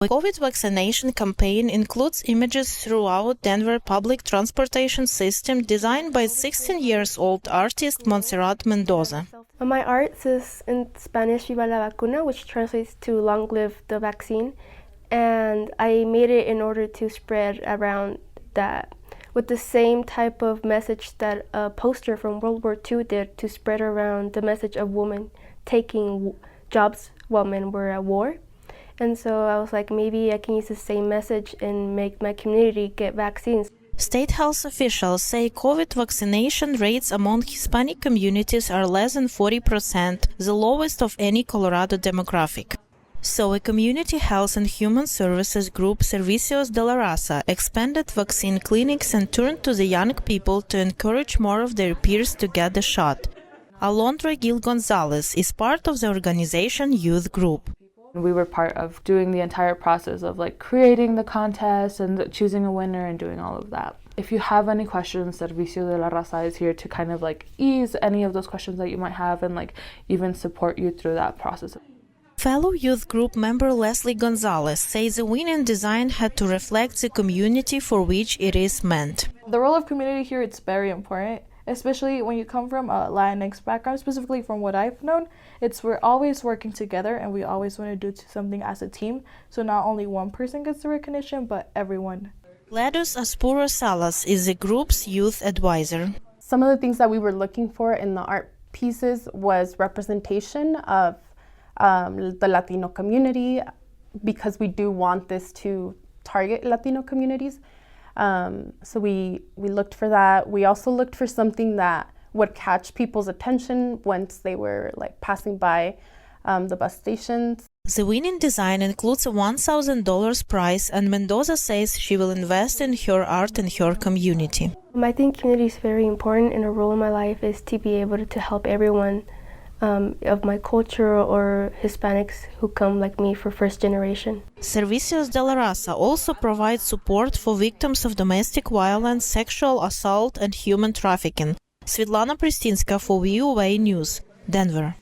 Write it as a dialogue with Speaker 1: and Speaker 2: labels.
Speaker 1: The COVID vaccination campaign includes images throughout Denver public transportation system designed by 16-year-old artist Montserrat Mendoza.
Speaker 2: My art says in Spanish, Viva la vacuna, which translates to long live the vaccine. And I made it in order to spread around that with the same type of message that a poster from World War II did, to spread around the message of women taking jobs while men were at war. And so I was like, maybe I can use the same message and make my community get vaccines.
Speaker 1: State health officials say COVID vaccination rates among Hispanic communities are less than 40%, the lowest of any Colorado demographic. So a community health and human services group, Servicios de la Raza, expanded vaccine clinics and turned to the young people to encourage more of their peers to get the shot. Alondra Gil Gonzalez is part of the organization youth group.
Speaker 3: We were part of doing the entire process of creating the contest and choosing a winner and doing all of that. If you have any questions, Servicio de la Raza is here to kind of ease any of those questions that you might have and even support you through that process.
Speaker 1: Fellow youth group member Leslie Gonzalez says the winning design had to reflect the community for which it is meant.
Speaker 4: The role of community here, it's very important, especially when you come from a Latinx background, specifically from what I've known. We're always working together and we always want to do something as a team. So not only one person gets the recognition, but everyone.
Speaker 1: Gladys Aspuro Salas is the group's youth advisor.
Speaker 5: Some of the things that we were looking for in the art pieces was representation of the Latino community, because we do want this to target Latino communities. So we looked for that. We also looked for something that would catch people's attention once they were passing by the bus stations.
Speaker 1: The winning design includes a $1,000 prize, and Mendoza says she will invest in her art and her community.
Speaker 2: I think community is very important, and a role in my life is to be able to help everyone of my culture or Hispanics who come like me for first generation.
Speaker 1: Servicios de la Raza also provides support for victims of domestic violence, sexual assault and human trafficking. Svitlana Prystynska for VOA News, Denver.